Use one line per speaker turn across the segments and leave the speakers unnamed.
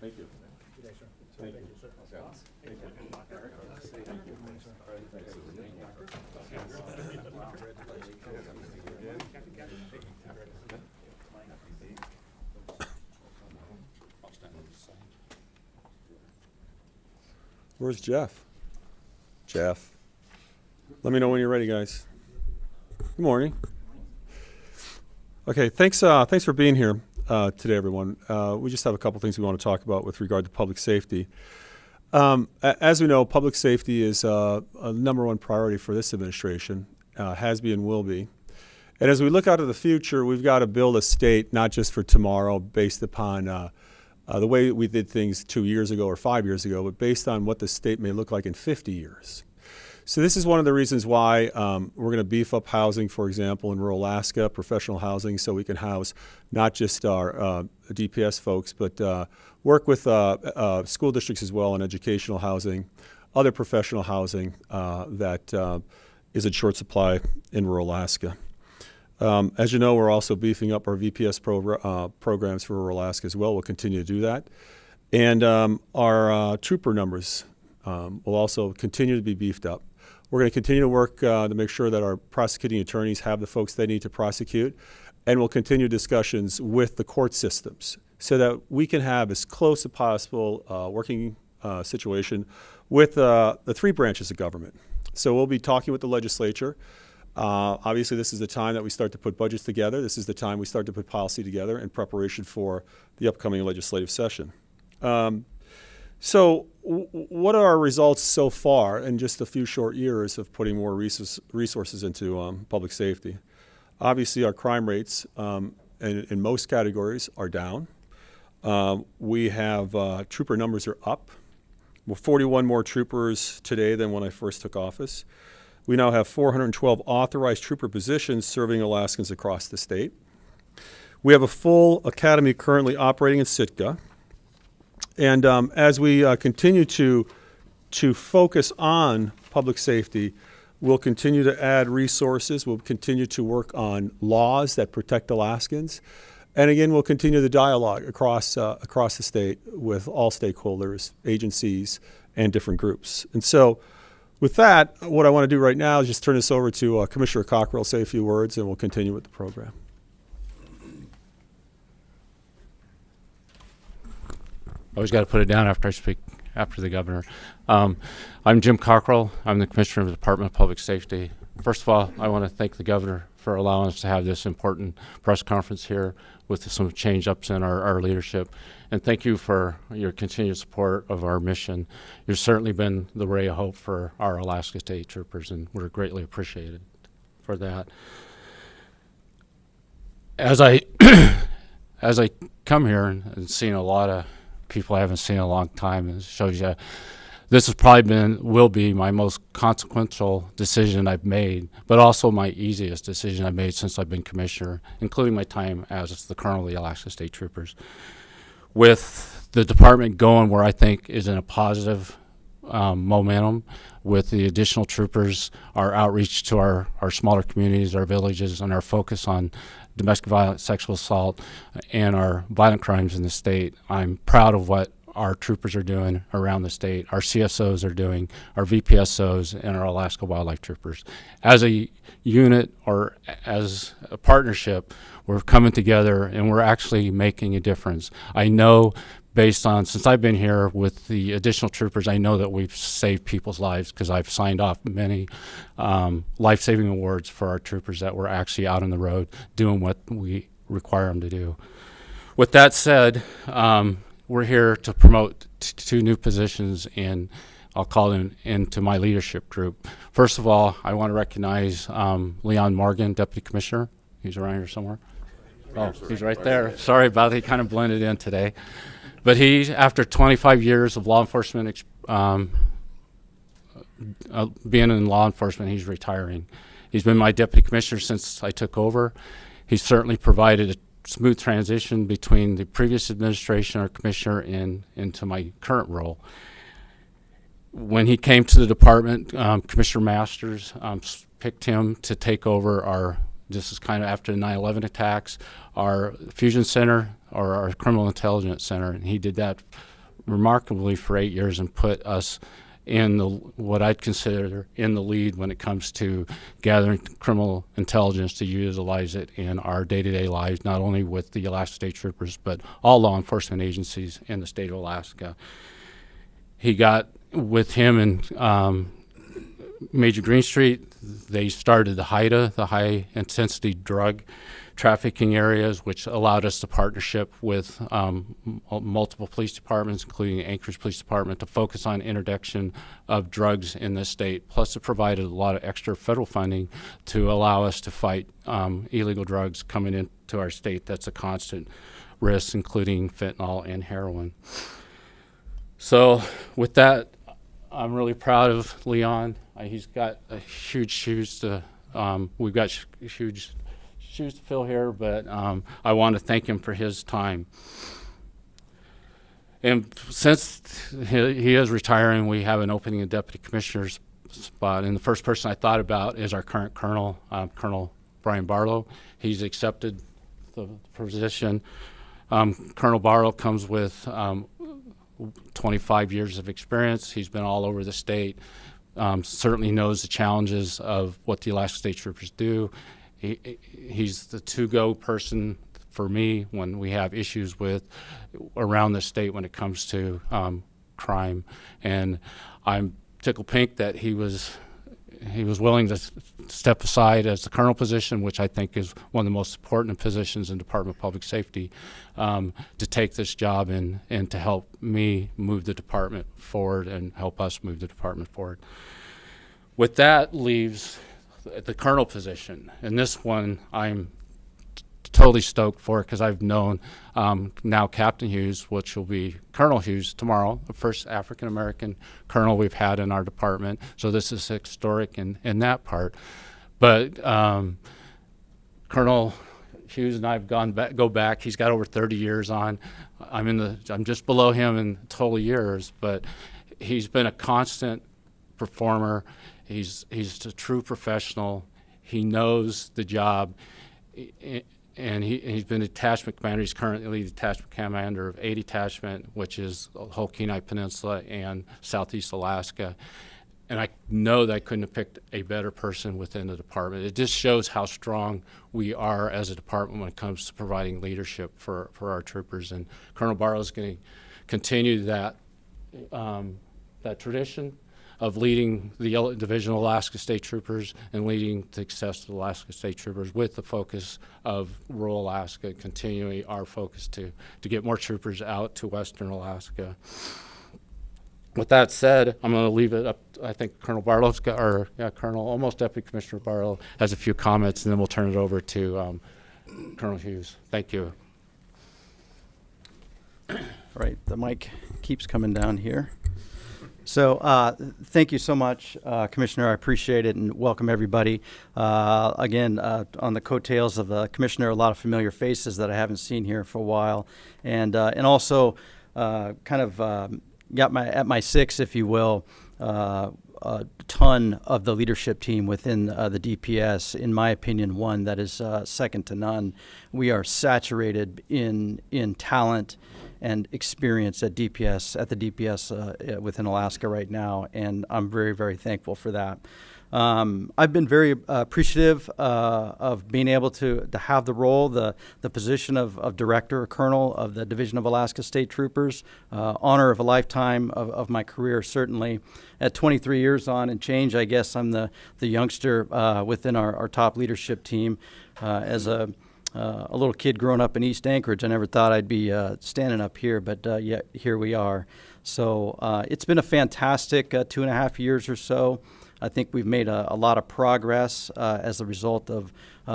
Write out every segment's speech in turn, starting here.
Thank you.
Good day, sir.
Thank you.
sir.
Thank you. Where's Jeff? Jeff. Let me know when you're ready, guys. Good morning. Okay, thanks for being here today, everyone. We just have a couple things we want to talk about with regard to public safety. As we know, public safety is a number one priority for this administration, has been and will be. And as we look out to the future, we've got to build a state not just for tomorrow based upon the way we did things 2 years ago or 5 years ago, but based on what the state may look like in 50 years. So this is one of the reasons why we're going to beef up housing, for example, in rural Alaska, professional housing, so we can house not just our DPS folks, but work with school districts as well in educational housing, other professional housing that is in short supply in rural Alaska. As you know, we're also beefing up our VPS programs for rural Alaska as well. We'll continue to do that. And our trooper numbers will also continue to be beefed up. We're going to continue to work to make sure that our prosecuting attorneys have the folks they need to prosecute, and we'll continue discussions with the court systems so that we can have as close as possible working situation with the three branches of government. So we'll be talking with the legislature. Obviously, this is the time that we start to put budgets together. This is the time we start to put policy together in preparation for the upcoming legislative session. So what are our results so far in just a few short years of putting more resources into public safety? Obviously, our crime rates in most categories are down. We have trooper numbers are up. We're 41 more troopers today than when I first took office. We now have 412 authorized trooper positions serving Alaskans across the state. We have a full academy currently operating in Sitka. And as we continue to focus on public safety, we'll continue to add resources. We'll continue to work on laws that protect Alaskans. And again, we'll continue the dialogue across the state with all stakeholders, agencies, and different groups. And so with that, what I want to do right now is just turn this over to Commissioner Cockrell, say a few words, and we'll continue with the program.
Always got to put it down after I speak, after the governor. I'm Jim Cockrell. I'm the Commissioner of the Department of Public Safety. First of all, I want to thank the governor for allowing us to have this important press conference here with some change-ups in our leadership. And thank you for your continued support of our mission. You've certainly been the ray of hope for our Alaska State Troopers, and we're greatly appreciated for that. As I come here and seen a lot of people I haven't seen in a long time, and it shows you this has probably will be my most consequential decision I've made, but also my easiest decision I've made since I've been commissioner, including my time as the colonel of the Alaska State Troopers. With the department going where I think is in a positive momentum, with the additional troopers, our outreach to our smaller communities, our villages, and our focus on domestic violence, sexual assault, and our violent crimes in the state, I'm proud of what our troopers are doing around the state, our CSOs are doing, our VPSOs, and our Alaska Wildlife Troopers. As a unit or as a partnership, we're coming together and we're actually making a difference. I know based on, since I've been here with the additional troopers, I know that we've saved people's lives because I've signed off many life-saving awards for our troopers that were actually out on the road doing what we require them to do. With that said, we're here to promote two new positions, and I'll call them into my leadership group. First of all, I want to recognize Leon Morgan, Deputy Commissioner. He's around here somewhere. Oh, he's right there. Sorry about it. He kind of blended in today. But he, after 25 years of law enforcement, being in law enforcement, he's retiring. He's been my deputy commissioner since I took over. He's certainly provided a smooth transition between the previous administration or commissioner into my current role. When he came to the department, Commissioner Masters picked him to take over this is kind of after the 9/11 attacks, our fusion center or our criminal intelligence center, and he did that remarkably for 8 years and put us in what I'd consider in the lead when it comes to gathering criminal intelligence to utilize it in our day-to-day lives, not only with the Alaska State Troopers, but all law enforcement agencies in the state of Alaska. He got with him and Major Greenstreet. They started the HIDA, the high intensity drug trafficking areas, which allowed us to partnership with multiple police departments, including Anchorage Police Department, to focus on interdiction of drugs in the state. Plus, it provided a lot of extra federal funding to allow us to fight illegal drugs coming into our state. That's a constant risk, including fentanyl and heroin. So with that, I'm really proud of Leon. He's got a huge shoes to, we've got huge shoes to fill here, but I want to thank him for his time. And since he is retiring, we have an opening in deputy commissioner's spot. And the first person I thought about is our current colonel, Colonel Brian Barlow. He's accepted the position. Colonel Barlow comes with 25 years of experience. He's been all over the state. Certainly knows the challenges of what the Alaska State Troopers do. He's the to-go person for me when we have issues with around the state when it comes to crime. And I'm tickled pink that he was willing to step aside as the colonel position, which I think is one of the most important positions in Department of Public Safety, to take this job and to help me move the department forward and help us move the department forward. With that leaves the colonel position, and this one I'm totally stoked for because I've known now Captain Hughes, which will be Colonel Hughes tomorrow, the first African-American colonel we've had in our department. So this is historic in that part. But Colonel Hughes and I have go back. He's got over 30 years on. I'm just below him in total years, but he's been a constant performer. He's a true professional. He knows the job. And he's been a detachment commander. He's currently the detachment commander of A Detachment, which is the whole Kenai Peninsula and Southeast Alaska. And I know that I couldn't have picked a better person within the department. It just shows how strong we are as a department when it comes to providing leadership for our troopers. And Colonel Barlow is going to continue that tradition of leading the Division of Alaska State Troopers and leading the success of the Alaska State Troopers with the focus of rural Alaska, continuing our focus to get more troopers out to Western Alaska. With that said, I'm going to leave it up. I think Colonel Barlow's got, Colonel, almost Deputy Commissioner Barlow has a few comments, and then we'll turn it over to Colonel Hughes. Thank you.
All right, the mic keeps coming down here. So thank you so much, Commissioner. I appreciate it, and welcome everybody. Again, on the coattails of the Commissioner, a lot of familiar faces that I haven't seen here for a while, and also kind of got at my six, if you will, a ton of the leadership team within the DPS. In my opinion, one that is second to none. We are saturated in talent and experience at the DPS within Alaska right now, and I'm very, very thankful for that. I've been very appreciative of being able to have the role, the position of director or colonel of the Division of Alaska State Troopers. Honor of a lifetime of my career, certainly. At 23 years on and change, I guess I'm the youngster within our top leadership team. As a little kid growing up in East Anchorage, I never thought I'd be standing up here, but yet here we are. So it's been a fantastic 2.5 years or so. I think we've made a lot of progress as a result of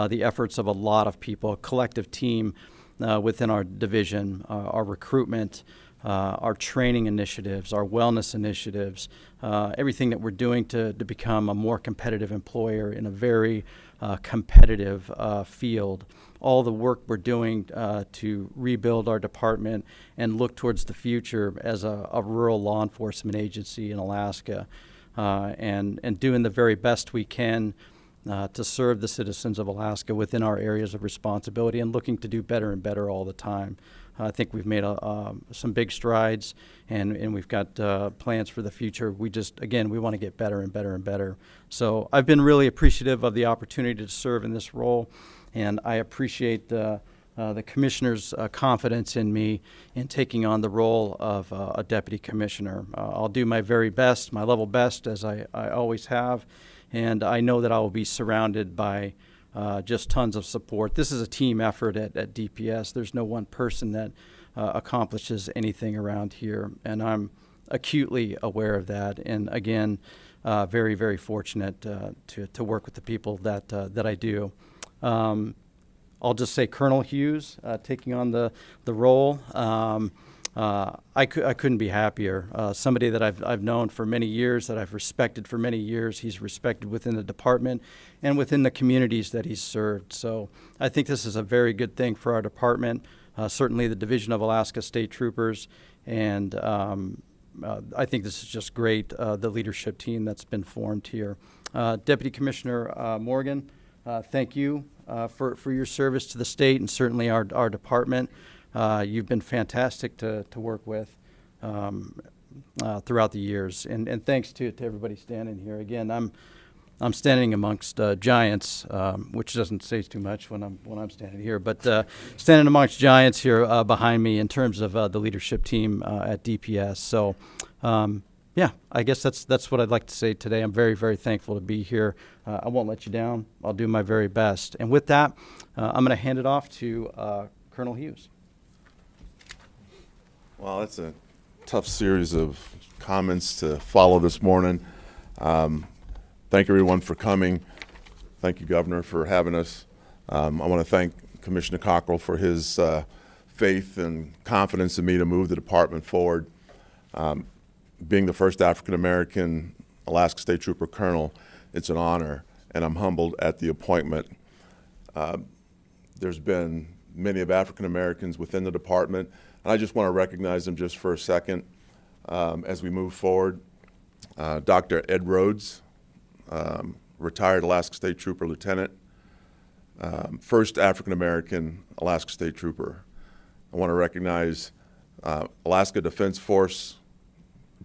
the efforts of a lot of people, a collective team within our division, our recruitment, our training initiatives, our wellness initiatives, everything that we're doing to become a more competitive employer in a very competitive field. All the work we're doing to rebuild our department and look towards the future as a rural law enforcement agency in Alaska. And doing the very best we can to serve the citizens of Alaska within our areas of responsibility and looking to do better and better all the time. I think we've made some big strides, and we've got plans for the future. We just, again, we want to get better and better and better. So I've been really appreciative of the opportunity to serve in this role, and I appreciate the commissioner's confidence in me in taking on the role of a deputy commissioner. I'll do my very best, my level best, as I always have, and I know that I will be surrounded by just tons of support. This is a team effort at DPS. There's no one person that accomplishes anything around here, and I'm acutely aware of that. And again, very, very fortunate to work with the people that I do. I'll just say Colonel Hughes taking on the role. I couldn't be happier. Somebody that I've known for many years, that I've respected for many years. He's respected within the department and within the communities that he's served. So I think this is a very good thing for our department, certainly the Division of Alaska State Troopers, and I think this is just great, the leadership team that's been formed here. Deputy Commissioner Morgan, thank you for your service to the state and certainly our department. You've been fantastic to work with throughout the years, and thanks to everybody standing here. Again, I'm standing amongst giants, which doesn't say too much when I'm standing here, but standing amongst giants here behind me in terms of the leadership team at DPS. So, yeah, I guess that's what I'd like to say today. I'm very, very thankful to be here. I won't let you down. I'll do my very best. And with that, I'm going to hand it off to Colonel Hughes.
Well, that's a tough series of comments to follow this morning. Thank everyone for coming. Thank you, Governor, for having us. I want to thank Commissioner Cockrell for his faith and confidence in me to move the department forward. Being the first African-American Alaska State Trooper Colonel, it's an honor, and I'm humbled at the appointment. There's been many of African-Americans within the department, and I just want to recognize them just for a second as we move forward. Dr. Ed Rhodes, retired Alaska State Trooper Lieutenant, first African-American Alaska State Trooper. I want to recognize Alaska Defense Force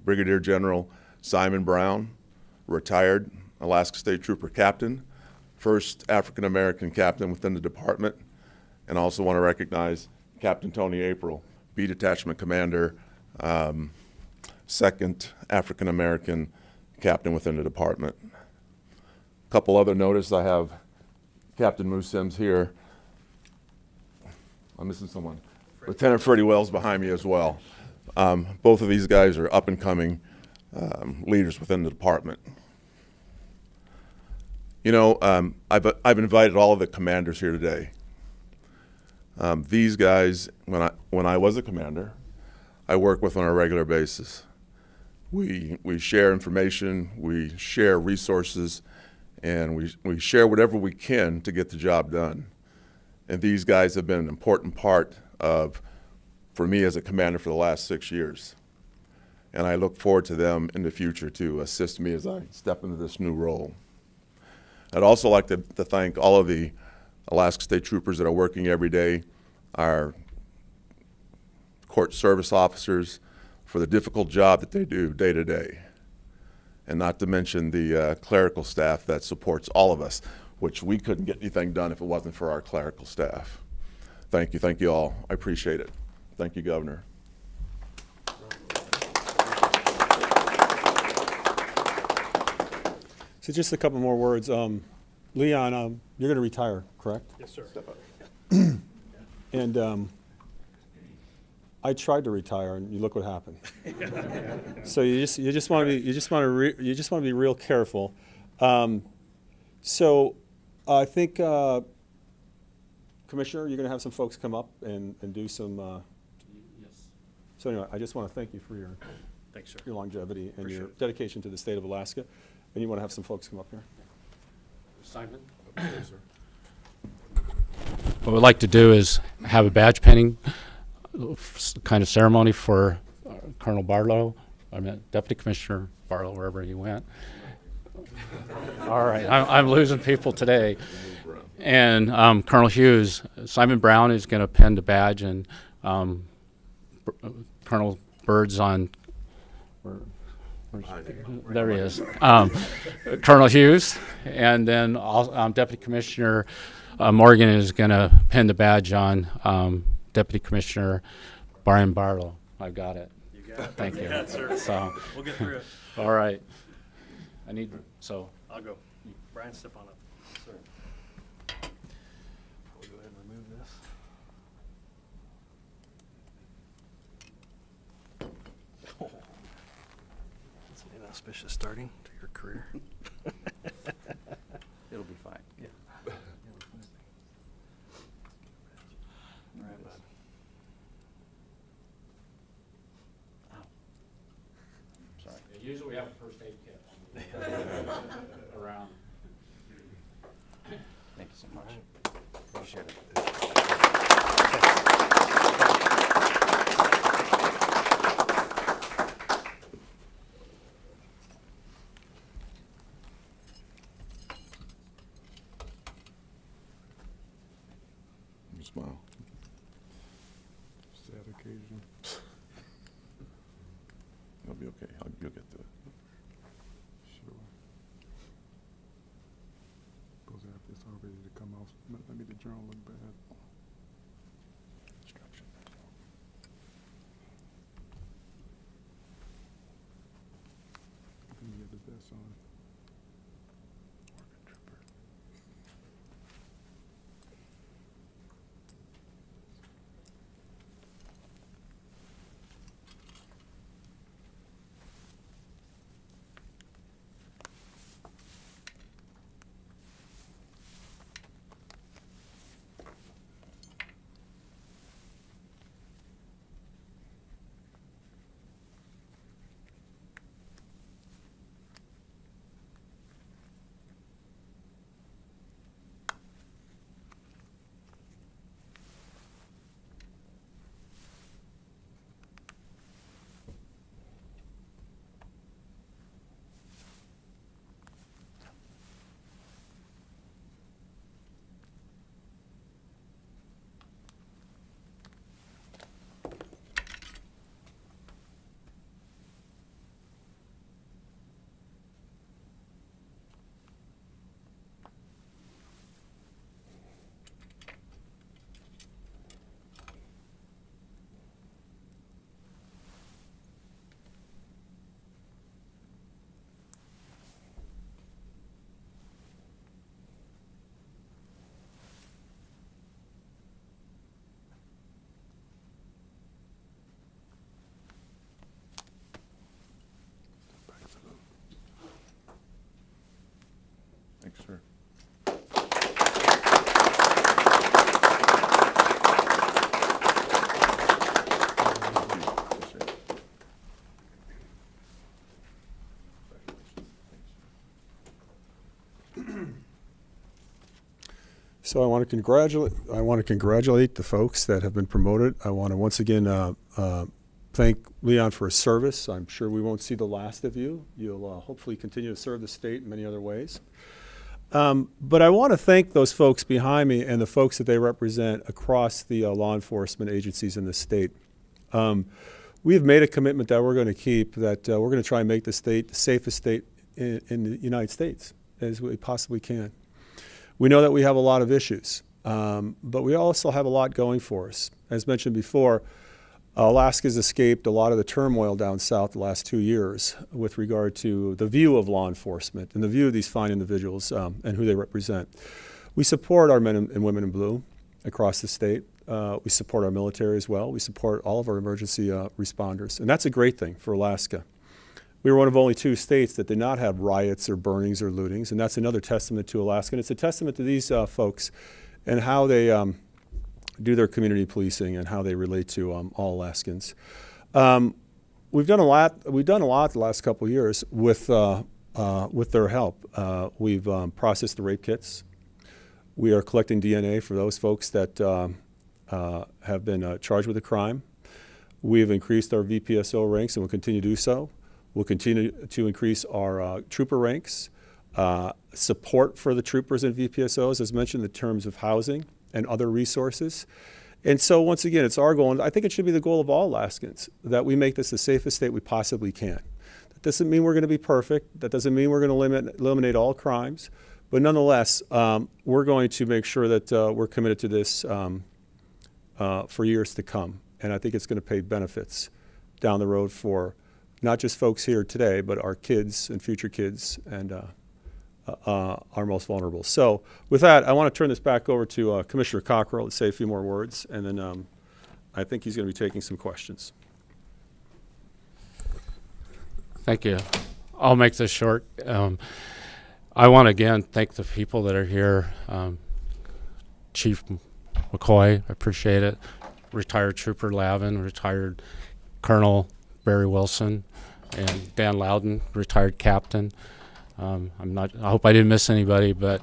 Brigadier General Simon Brown, retired Alaska State Trooper Captain, first African-American captain within the department, and also want to recognize Captain Tony April, B Detachment Commander, second African-American captain within the department. A couple other notices. I have Captain Moose Sims here. I'm missing someone. Lieutenant Freddie Wells behind me as well. Both of these guys are up-and-coming leaders within the department. You know, I've invited all of the commanders here today. These guys, when I was a commander, I work with on a regular basis. We share information, we share resources, and we share whatever we can to get the job done. And these guys have been an important part for me as a commander for the last 6 years. And I look forward to them in the future to assist me as I step into this new role. I'd also like to thank all of the Alaska State Troopers that are working every day, our court service officers, for the difficult job that they do day to day. And not to mention the clerical staff that supports all of us, which we couldn't get anything done if it wasn't for our clerical staff. Thank you all. I appreciate it. Thank you, Governor.
So just a couple more words. Leon, you're going to retire, correct?
Yes, sir.
And I tried to retire, and you look what happened. So you just want to be real careful. So I think Commissioner, you're going to have some folks come up and do some.
Yes.
So anyway, I just want to thank you for your
Thanks, sir.
your longevity and your
Appreciate it.
dedication to the state of Alaska. And you want to have some folks come up here.
Simon?
Okay, sir.
What we'd like to do is have a badge pinning kind of ceremony for Colonel Barlow, Deputy Commissioner Barlow, wherever he went. All right, I'm losing people today. And Colonel Hughes, Simon Brown is going to pin the badge, and um, Colonel Bird's on. There he is. Colonel Hughes, and then Deputy Commissioner Morgan is going to pin the badge on Deputy Commissioner Brian Barlow. I've got it.
You got it.
Thank you.
Yeah, sir.
So,
We'll get through it.
all right. I need so.
I'll go. Brian, step on up. Sir. We'll go ahead and remove this. Oh. That's an inauspicious starting to your career.
It'll be fine.
Yeah. All right, bud.
Sorry.
Usually we have a first aid kit around.
Thank you so much.
All right.
Appreciate it.
Smile.
Sad occasion.
It'll be okay. You'll get through it.
Sure. Goes after it's all ready to come out. Let me the journal look bad.
Instruction.
Let me get the vest on.
Thanks, sir.
So I want to congratulate the folks that have been promoted. I want to once again thank Leon for his service. I'm sure we won't see the last of you. You'll hopefully continue to serve the state in many other ways. But I want to thank those folks behind me and the folks that they represent across the law enforcement agencies in the state. We have made a commitment that we're going to keep, that we're going to try and make the state the safest state in the United States as we possibly can. We know that we have a lot of issues, but we also have a lot going for us. As mentioned before, Alaska's escaped a lot of the turmoil down south the last 2 years with regard to the view of law enforcement and the view of these fine individuals and who they represent. We support our men and women in blue across the state. We support our military as well. We support all of our emergency responders, and that's a great thing for Alaska. We were one of only 2 states that did not have riots or burnings or lootings, and that's another testament to Alaska. And it's a testament to these folks and how they do their community policing and how they relate to all Alaskans. We've done a lot the last couple of years with their help. We've processed the rape kits. We are collecting DNA for those folks that have been charged with a crime. We have increased our VPSO ranks and will continue to do so. We'll continue to increase our trooper ranks, support for the troopers and VPSOs, as mentioned, in terms of housing and other resources. And so once again, it's our goal, and I think it should be the goal of all Alaskans, that we make this the safest state we possibly can. That doesn't mean we're going to be perfect. That doesn't mean we're going to eliminate all crimes. But nonetheless, we're going to make sure that we're committed to this for years to come. And I think it's going to pay benefits down the road for not just folks here today, but our kids and future kids and our most vulnerable. So with that, I want to turn this back over to Commissioner Cockrell to say a few more words, and then I think he's going to be taking some questions.
Thank you. I'll make this short. I want to again thank the people that are here. Chief McCoy, I appreciate it. Retired Trooper Lavin, retired Colonel Barry Wilson, and Dan Loudon, retired Captain. I hope I didn't miss anybody, but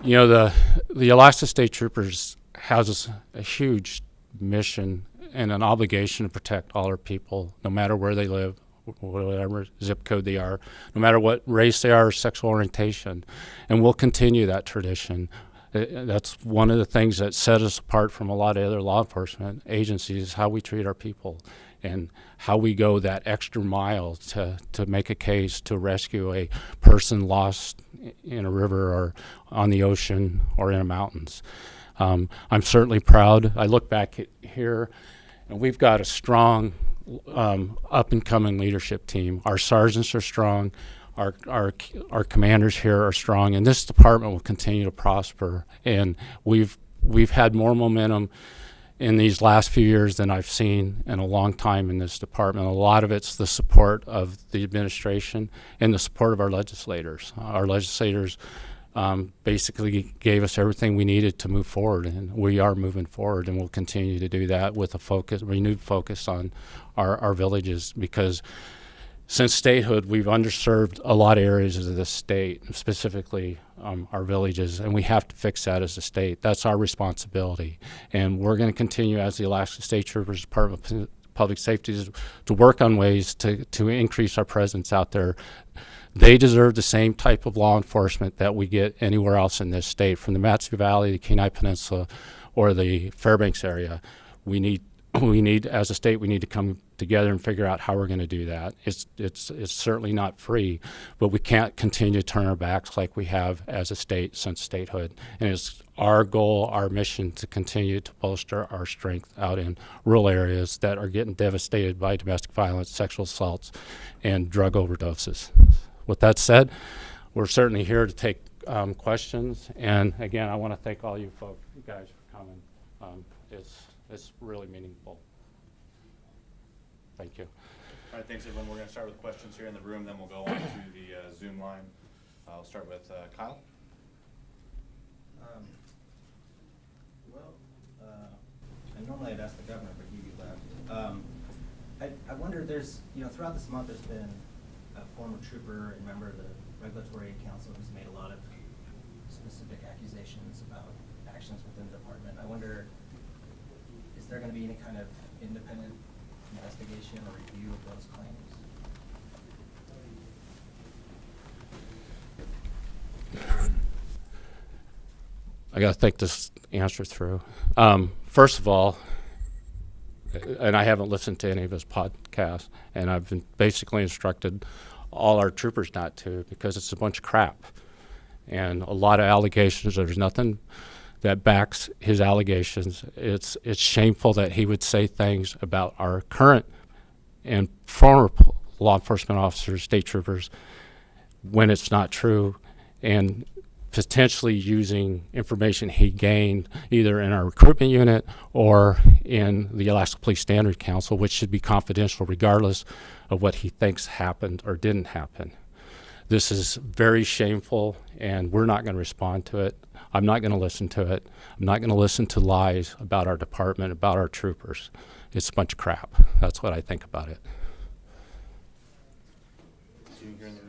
you know, the Alaska State Troopers has a huge mission and an obligation to protect all our people, no matter where they live, whatever zip code they are, no matter what race they are or sexual orientation. And we'll continue that tradition. That's one of the things that set us apart from a lot of other law enforcement agencies, how we treat our people and how we go that extra mile to make a case to rescue a person lost in a river or on the ocean or in the mountains. I'm certainly proud. I look back here, and we've got a strong up-and-coming leadership team. Our sergeants are strong. Our commanders here are strong, and this department will continue to prosper. And we've had more momentum in these last few years than I've seen in a long time in this department. A lot of it's the support of the administration and the support of our legislators. Our legislators basically gave us everything we needed to move forward, and we are moving forward, and we'll continue to do that with a renewed focus on our villages, because since statehood, we've underserved a lot of areas of the state, specifically our villages, and we have to fix that as a state. That's our responsibility, and we're going to continue as the Alaska State Troopers Department of Public Safety to work on ways to increase our presence out there. They deserve the same type of law enforcement that we get anywhere else in this state, from the Matsu Valley, the Kenai Peninsula, or the Fairbanks area. We need, as a state, we need to come together and figure out how we're going to do that. It's certainly not free, but we can't continue to turn our backs like we have as a state since statehood. And it's our goal, our mission, to continue to bolster our strength out in rural areas that are getting devastated by domestic violence, sexual assaults, and drug overdoses. With that said, we're certainly here to take questions. And again, I want to thank all you folks, you guys, for coming. It's really meaningful. Thank you.
All right, thanks everyone. We're going to start with questions here in the room, then we'll go on to the Zoom line. I'll start with Kyle.
And normally I'd ask the governor, but he left. I wonder, throughout this month there's been a former trooper and member of the Regulatory Council who's made a lot of specific accusations about actions within the department. I wonder, is there going to be any kind of independent investigation or review of those claims?
I got to think this answer through. First of all, and I haven't listened to any of his podcasts, and I've been basically instructed all our troopers not to, because it's a bunch of crap and a lot of allegations. There's nothing that backs his allegations. It's shameful that he would say things about our current and former law enforcement officers, state troopers, when it's not true, and potentially using information he gained either in our recruitment unit or in the Alaska Police Standard Council, which should be confidential regardless of what he thinks happened or didn't happen. This is very shameful, and we're not going to respond to it. I'm not going to listen to it. I'm not going to listen to lies about our department, about our troopers. It's a bunch of crap. That's what I think about it.
Zoom here in the room.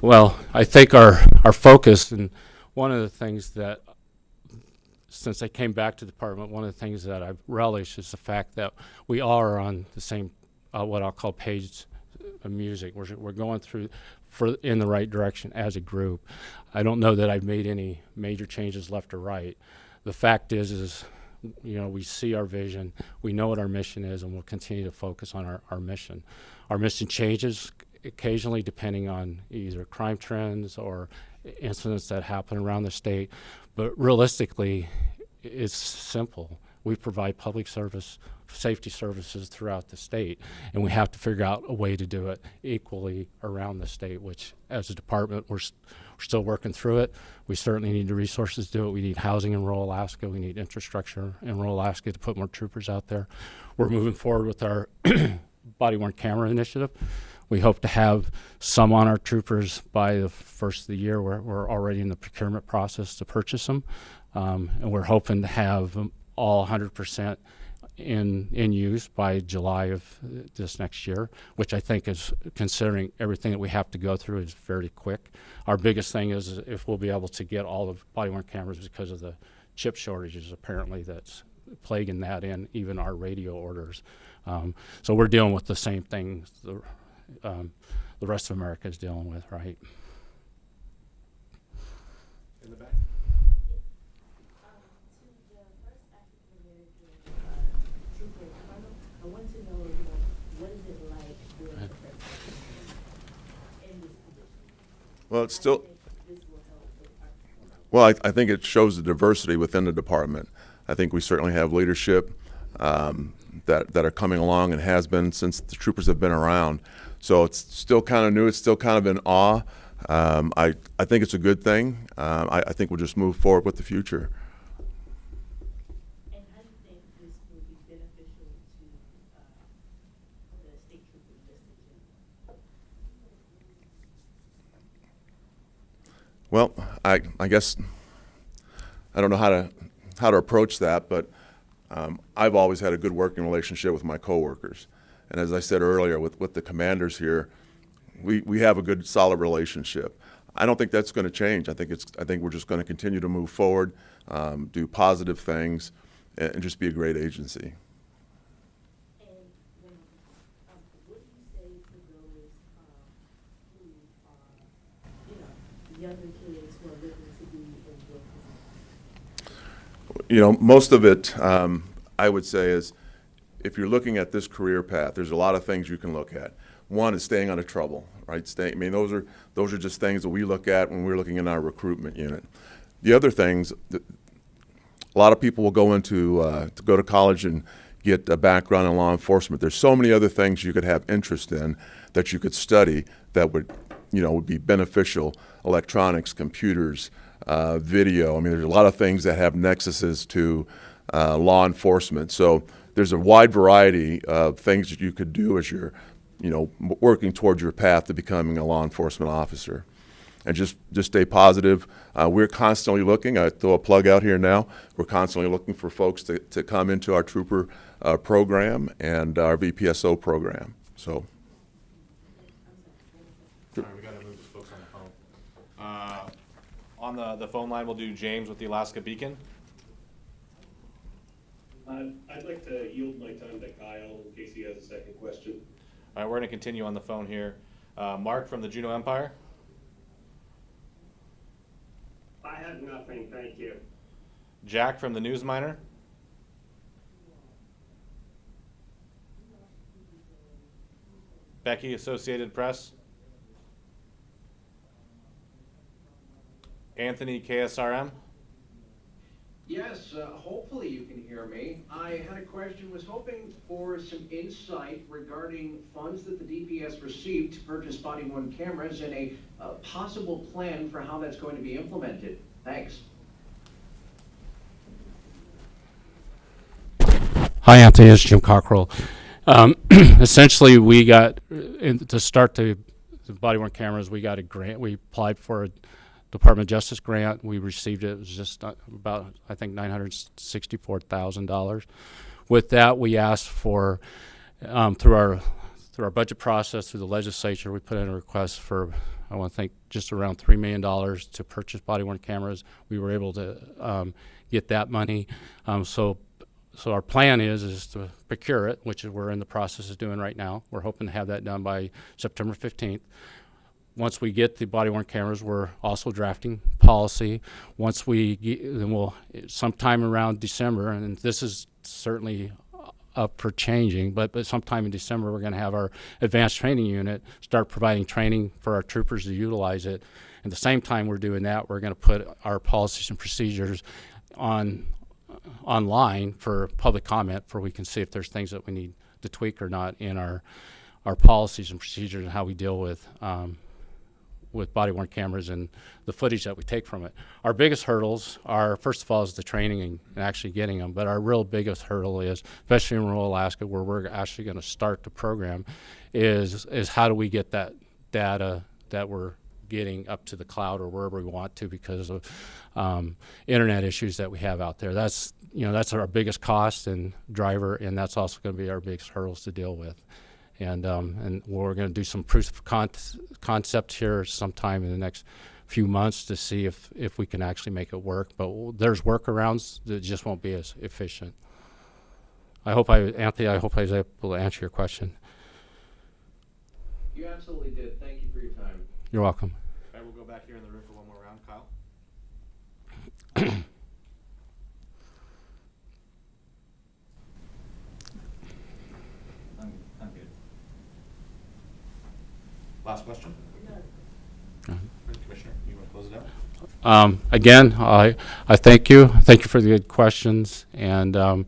Well, I think our focus, and one of the things that, since I came back to the department, one of the things that I've relished is the fact that we all are on the same what I'll call page music. We're going through in the right direction as a group. I don't know that I've made any major changes left or right. The fact is we see our vision, we know what our mission is, and we'll continue to focus on our mission. Our mission changes occasionally depending on either crime trends or incidents that happen around the state, but realistically, it's simple. We provide public safety services throughout the state, and we have to figure out a way to do it equally around the state, which as a department, we're still working through it. We certainly need the resources to do it. We need housing in rural Alaska. We need infrastructure in rural Alaska to put more troopers out there. We're moving forward with our body-worn camera initiative. We hope to have some on our troopers by the first of the year. We're already in the procurement process to purchase them, and we're hoping to have them all 100% in use by July of this next year, which I think is, considering everything that we have to go through, is very quick. Our biggest thing is if we'll be able to get all the body-worn cameras because of the chip shortages apparently that's plaguing that in even our radio orders. So we're dealing with the same things the rest of America is dealing with, right?
In the back.
I want to know, what is it like doing the first in this position?
Well, it's still,
This will help with our.
well, I think it shows the diversity within the department. I think we certainly have leadership that are coming along and has been since the troopers have been around. So it's still kind of new. It's still kind of in awe. I think it's a good thing. I think we'll just move forward with the future.
And how do you think this will be beneficial to the state troopers just in general?
Well, I guess I don't know how to approach that, but I've always had a good working relationship with my coworkers. And as I said earlier, with the commanders here, we have a good, solid relationship. I don't think that's going to change. I think we're just going to continue to move forward, do positive things, and just be a great agency.
And when, what do you say to those who are, younger kids who are looking to be in your position?
Most of it, I would say, is if you're looking at this career path, there's a lot of things you can look at. One is staying out of trouble, right? Those are just things that we look at when we're looking in our recruitment unit. The other things, a lot of people will go to college and get a background in law enforcement. There's so many other things you could have interest in that you could study that would be beneficial. Electronics, computers, video. There's a lot of things that have nexuses to law enforcement. So there's a wide variety of things that you could do as you're, working towards your path to becoming a law enforcement officer. And just stay positive. We're constantly looking. I throw a plug out here now. We're constantly looking for folks to come into our trooper program and our VPSO program. So.
Sorry, we got to move the folks on the phone. On the phone line, we'll do James with the Alaska Beacon.
I'd like to yield my time to Kyle in case he has a second question.
All right, we're going to continue on the phone here. Mark from the Juneau Empire.
I have nothing, thank you.
Jack from the News Miner. Becky, Associated Press. Anthony, KSRM.
Yes, hopefully you can hear me. I had a question, was hoping for some insight regarding funds that the DPS received to purchase body-worn cameras and a possible plan for how that's going to be implemented. Thanks.
Hi, Anthony. It's Jim Cockrell. Essentially, we got, to start the body-worn cameras, we got a grant. We applied for a Department of Justice grant. We received it. It was just about, I think, $964,000. With that, we asked for, through our budget process, through the legislature, we put in a request for, I want to think, just around $3 million to purchase body-worn cameras. We were able to get that money. So So our plan is to procure it, which is we're in the process of doing right now. We're hoping to have that done by September 15th. Once we get the body-worn cameras, we're also drafting policy. Once we then we'll sometime around December, and this is certainly up for changing, but sometime in December we're going to have our advanced training unit start providing training for our troopers to utilize it. At the same time we're doing that, we're going to put our policies and procedures online for public comment, where we can see if there's things that we need to tweak or not in our policies and procedures and how we deal with body-worn cameras and the footage that we take from it. Our biggest hurdles are, first of all, is the training and actually getting them, but our real biggest hurdle is, especially in rural Alaska where we're actually going to start the program, is how do we get that data that we're getting up to the cloud or wherever we want to because of internet issues that we have out there. That's our biggest cost and driver, and that's also going to be our biggest hurdles to deal with. And we're going to do some proof of concept here sometime in the next few months to see if we can actually make it work. But there's workarounds that just won't be as efficient. Anthony, I hope I was able to answer your question.
You absolutely did. Thank you for your time.
You're welcome.
All right, we'll go back here in the room for one more round. Kyle?
I'm good.
Last question? Commissioner, you want to close it out?
Again, I thank you. Thank you for the good questions, and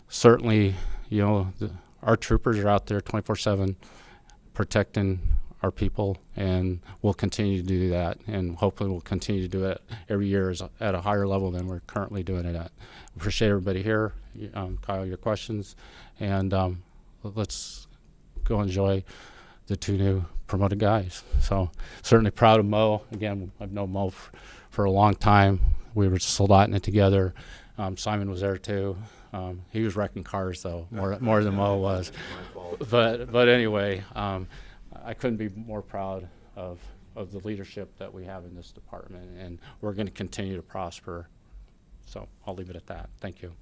certainly, our troopers are out there 24/7 protecting our people, and we'll continue to do that, and hopefully we'll continue to do it every year at a higher level than we're currently doing it at. Appreciate everybody here. Kyle, your questions, and let's go enjoy the two new promoted guys. So certainly proud of Mo. Again, I've known Mo for a long time. We were soldotting it together. Simon was there too. He was wrecking cars though, more than Mo was. But anyway, I couldn't be more proud of the leadership that we have in this department, and we're going to continue to prosper. So I'll leave it at that. Thank you.